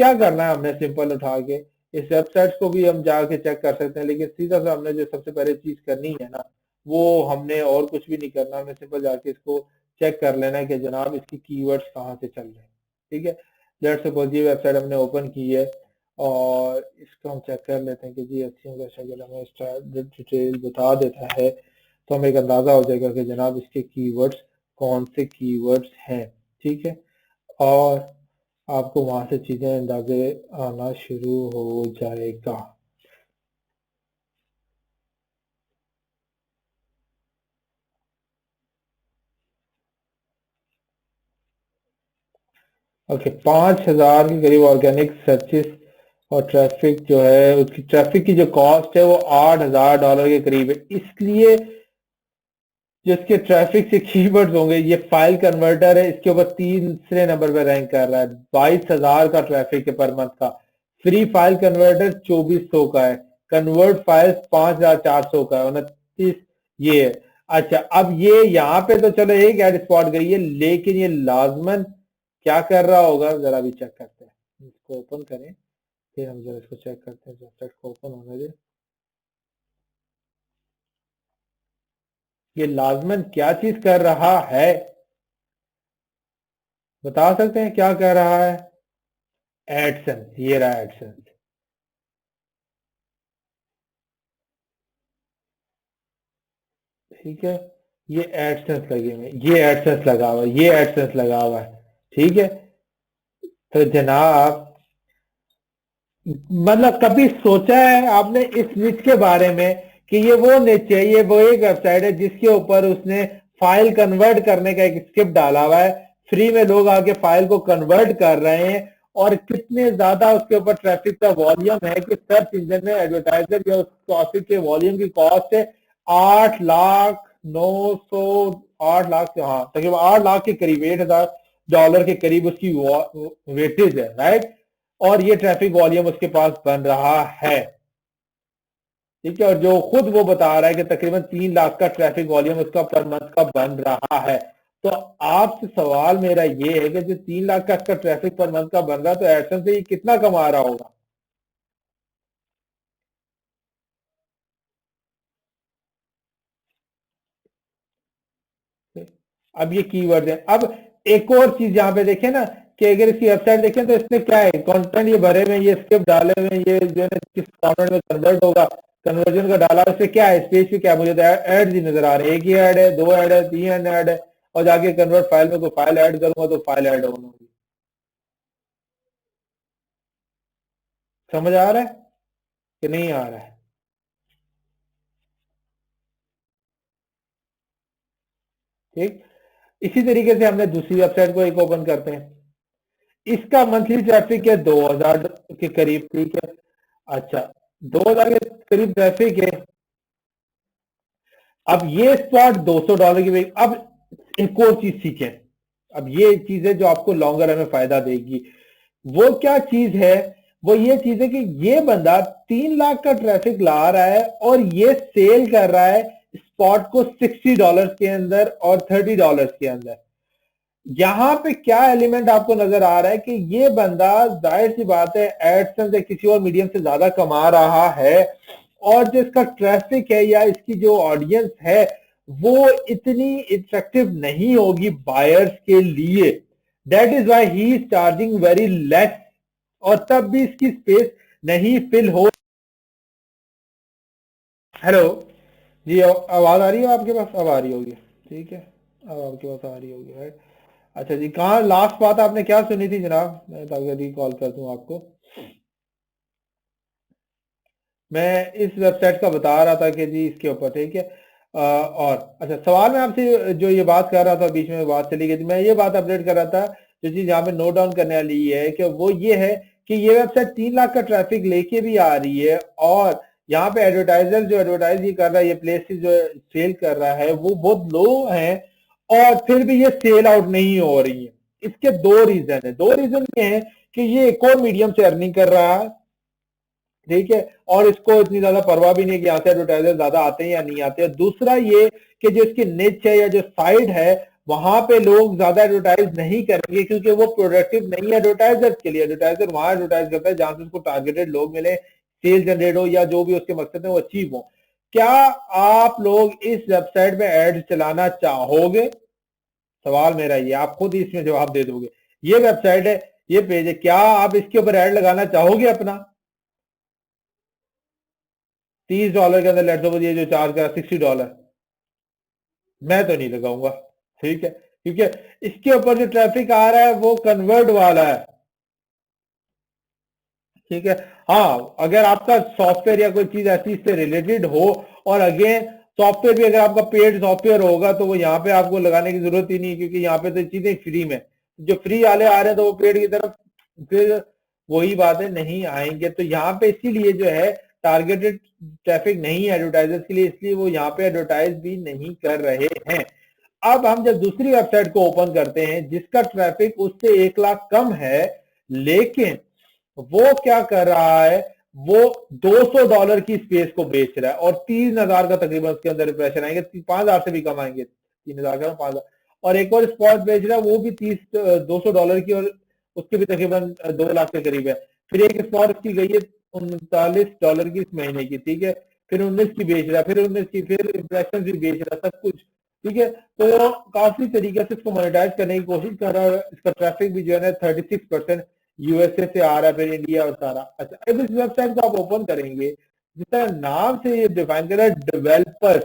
क्या करना है हमने सिंपल उठा के इस वेबसाइट को भी हम जाके चेक कर सकते हैं, लेकिन सीधा सा हमने जो सबसे पहले चीज करनी है ना, वो हमने और कुछ भी नहीं करना, हमने सिंपल जाके इसको चेक कर लेना है कि जनाब इसकी कीवर्ड्स कहाँ से चल रहे हैं। ठीक है, लेट्स सपोज ये वेबसाइट हमने ओपन की है और इसको हम चेक कर लेते हैं कि जी HTML का शेड्यूल हमें डिटेल बता देता है, तो हमें एक अंदाजा हो जाएगा कि जनाब इसके कीवर्ड्स कौन से कीवर्ड्स हैं। ठीक है, और आपको वहां से चीजें अंदाजे आना शुरू हो जाएगा। ओके, 5,000 के करीब ऑर्गेनिक सर्चेस और ट्रैफिक जो है, उसकी ट्रैफिक की जो कॉस्ट है वो $8,000 के करीब है। इसलिए जिसके ट्रैफिक से कीवर्ड्स होंगे, ये फाइल कन्वर्टर है, इसके ऊपर तीसरे नंबर पर रैंक कर रहा है। 22,000 का ट्रैफिक है पर मंथ का। फ्री फाइल कन्वर्टर 2400 का है। कन्वर्ट फाइल्स 5,400 का है। 29 ये है। अच्छा, अब ये यहाँ पे तो चलो एक एड स्पॉट गई है, लेकिन ये लाजमन क्या कर रहा होगा, जरा भी चेक करते हैं। इसको ओपन करें, फिर हम जरा इसको चेक करते हैं। वेबसाइट को ओपन होने दे। ये लाजमन क्या चीज कर रहा है, बता सकते हैं क्या कह रहा है? एडसेंस, ये रहा एडसेंस। ठीक है, ये एडसेंस लगे हुए, ये एडसेंस लगा हुआ है, ये एडसेंस लगा हुआ है। ठीक है, तो जनाब मतलब कभी सोचा है आपने इस निच के बारे में कि ये वो निच है, ये वो एक वेबसाइट है जिसके ऊपर उसने फाइल कन्वर्ट करने का एक स्क्रिप्ट डाला हुआ है। फ्री में लोग आके फाइल को कन्वर्ट कर रहे हैं, और कितने ज्यादा उसके ऊपर ट्रैफिक का वॉल्यूम है कि सर्च इंजन में एडवर्टाइजर या उस ट्रैफिक के वॉल्यूम की कॉस्ट है 8,09,000 8 लाख, हाँ तकरीबन 8 लाख के करीब, $8,000 के करीब उसकी वेटेज है, राइट। और ये ट्रैफिक वॉल्यूम उसके पास बन रहा है। ठीक है, और जो खुद वो बता रहा है कि तकरीबन 3 लाख का ट्रैफिक वॉल्यूम उसका पर मंथ का बन रहा है। तो आपसे सवाल मेरा ये है कि जो 3 लाख का इसका ट्रैफिक पर मंथ का बन रहा है, तो एडसेंस से ये कितना कमा रहा होगा? अब ये कीवर्ड है। अब एक और चीज यहाँ पे देखें ना, कि अगर इसकी वेबसाइट देखें तो इसमें क्या है, कंटेंट ये भरे हुए, ये स्क्रिप्ट डाले हुए, ये जो है ना किस फॉर्मेट में कन्वर्ट होगा, कन्वर्जन का डाला, इससे क्या है, स्पेस पे क्या मुझे तो एड ही नजर आ रहे हैं। एक ही ऐड है, दो ऐड है, तीन ऐड है, और जाके कन्वर्ट फाइल में कोई फाइल ऐड करूंगा तो फाइल ऐड होगी। समझ आ रहा है कि नहीं आ रहा है? ठीक, इसी तरीके से हमने दूसरी वेबसाइट को एक ओपन करते हैं। इसका मंथली ट्रैफिक है 2,000 के करीब। ठीक है, अच्छा 2,000 के करीब ट्रैफिक है। अब ये स्पॉट $200 की। अब एक और चीज सीखें, अब ये चीज है जो आपको लॉन्गर रन में फायदा देगी। वो क्या चीज है? वो ये चीज है कि ये बंदा 3 लाख का ट्रैफिक ला रहा है और ये सेल कर रहा है स्पॉट को $60 के अंदर और $30 के अंदर। यहां पे क्या एलिमेंट आपको नजर आ रहा है कि ये बंदा जाहिर सी बात है एडसेंस या किसी और मीडियम से ज्यादा कमा रहा है, और जो इसका ट्रैफिक है या इसकी जो ऑडियंस है वो इतनी इफेक्टिव नहीं होगी बायर्स के लिए। That is why he is charging very less, और तब भी इसकी स्पेस नहीं फिल हो। हेलो जी, आवाज आ रही है आपके पास? अब आ रही होगी, ठीक है, अब आपके पास आ रही होगी, राइट। अच्छा जी, कहाँ लास्ट बात आपने क्या सुनी थी जनाब? मैं ताकि रिकॉल कर दूं आपको। मैं इस वेबसाइट का बता रहा था कि जी इसके ऊपर, ठीक है। और अच्छा, सवाल मैं आपसे जो ये बात कर रहा था, बीच में बात चली गई थी, मैं ये बात अपडेट कर रहा था। जो चीज यहाँ पे नोट डाउन करने वाली है कि वो ये है कि ये वेबसाइट 3 लाख का ट्रैफिक लेके भी आ रही है, और यहाँ पे एडवर्टाइजर जो एडवर्टाइज ये कर रहा है, ये प्लेसेस जो सेल कर रहा है वो बहुत लो है, और फिर भी ये सेल आउट नहीं हो रही है। इसके दो रीजन है। दो रीजन ये है कि ये एक और मीडियम से अर्निंग कर रहा है, ठीक है, और इसको इतनी ज्यादा परवाह भी नहीं है कि यहाँ से एडवर्टाइजर ज्यादा आते हैं या नहीं आते हैं। दूसरा ये कि जो इसकी निच है या जो साइड है वहां पे लोग ज्यादा एडवर्टाइज नहीं करेंगे क्योंकि वो प्रोडक्टिव नहीं है एडवर्टाइजर के लिए। एडवर्टाइजर वहां एडवर्टाइज करता है जहां से उसको टारगेटेड लोग मिले, सेल जनरेट हो या जो भी उसके मकसद है वो अचीव हो। क्या आप लोग इस वेबसाइट में एड चलाना चाहोगे? सवाल मेरा ये, आप खुद ही इसमें जवाब दे दोगे। ये वेबसाइट है, ये पेज है, क्या आप इसके ऊपर ऐड लगाना चाहोगे अपना? $30 के अंदर लेट्स सपोज ये जो चार्ज कर $60, मैं तो नहीं लगाऊंगा। ठीक है, क्योंकि इसके ऊपर जो ट्रैफिक आ रहा है वो कन्वर्ट वाला है। ठीक है, हाँ अगर आपका सॉफ्टवेयर या कोई चीज ऐसी इससे रिलेटेड हो, और अगेन सॉफ्टवेयर भी अगर आपका पेड सॉफ्टवेयर होगा तो वो यहाँ पे आपको लगाने की जरूरत ही नहीं, क्योंकि यहाँ पे तो चीजें फ्री में, जो फ्री वाले आ रहे हैं तो वो पेड की तरफ फिर वही बातें नहीं आएंगे। तो यहाँ पे इसीलिए जो है टारगेटेड ट्रैफिक नहीं है एडवर्टाइजर्स के लिए, इसलिए वो यहाँ पे एडवर्टाइज भी नहीं कर रहे हैं। अब हम जब दूसरी वेबसाइट को ओपन करते हैं जिसका ट्रैफिक उससे 1 लाख कम है, लेकिन वो क्या कर रहा है, वो $200 की स्पेस को बेच रहा है और 3,000 का तकरीबन उसके अंदर इंप्रेशन आएंगे, 5,000 से भी कम आएंगे, 3,000 का 5,000। और एक और स्पॉट बेच रहा है वो भी $200 की, और उसके भी तकरीबन 2 लाख के करीब है। फिर एक स्पॉट की गई है $39 की इस महीने की, ठीक है, फिर 19 की बेच रहा है, फिर 19 की, फिर इंप्रेशन भी बेच रहा है, सब कुछ। ठीक है, तो काफी तरीके से इसको मोनेटाइज करने की कोशिश कर रहा है। इसका ट्रैफिक भी जो है 36% यूएसए से आ रहा है, फिर इंडिया और सारा। अच्छा, अब इस वेबसाइट को आप ओपन करेंगे, जिस तरह नाम से ये डिफाइन कर रहा है डेवलपर्स,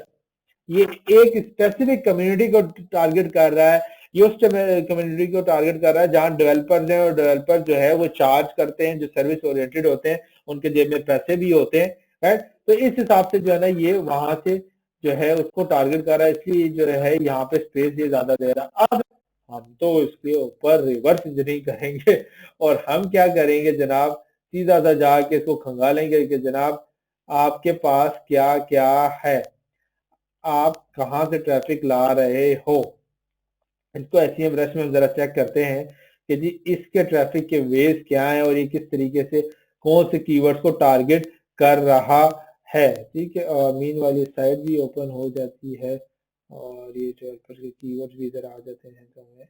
ये एक स्पेसिफिक कम्युनिटी को टारगेट कर रहा है। ये उस कम्युनिटी को टारगेट कर रहा है जहां डेवलपर्स हैं, और डेवलपर जो है वो चार्ज करते हैं, जो सर्विस ओरिएंटेड होते हैं, उनके जेब में पैसे भी होते हैं, राइट। तो इस हिसाब से जो है ना ये वहां से जो है उसको टारगेट कर रहा है, इसलिए जो है यहाँ पे स्पेस ये ज्यादा दे रहा है। अब हम तो इसके ऊपर रिवर्स इंजीनियरिंग करेंगे, और हम क्या करेंगे जनाब, सीधा सा जाके इसको खंगालेंगे कि जनाब आपके पास क्या क्या है, आप कहां से ट्रैफिक ला रहे हो। इसको एसईएम रश में जरा चेक करते हैं कि जी इसके ट्रैफिक के वेज क्या है, और ये किस तरीके से कौन से कीवर्ड्स को टारगेट कर रहा है। ठीक है, और मीन वाली साइट भी ओपन हो जाती है, और ये डेवलपर के कीवर्ड्स भी इधर आ जाते हैं तो हमें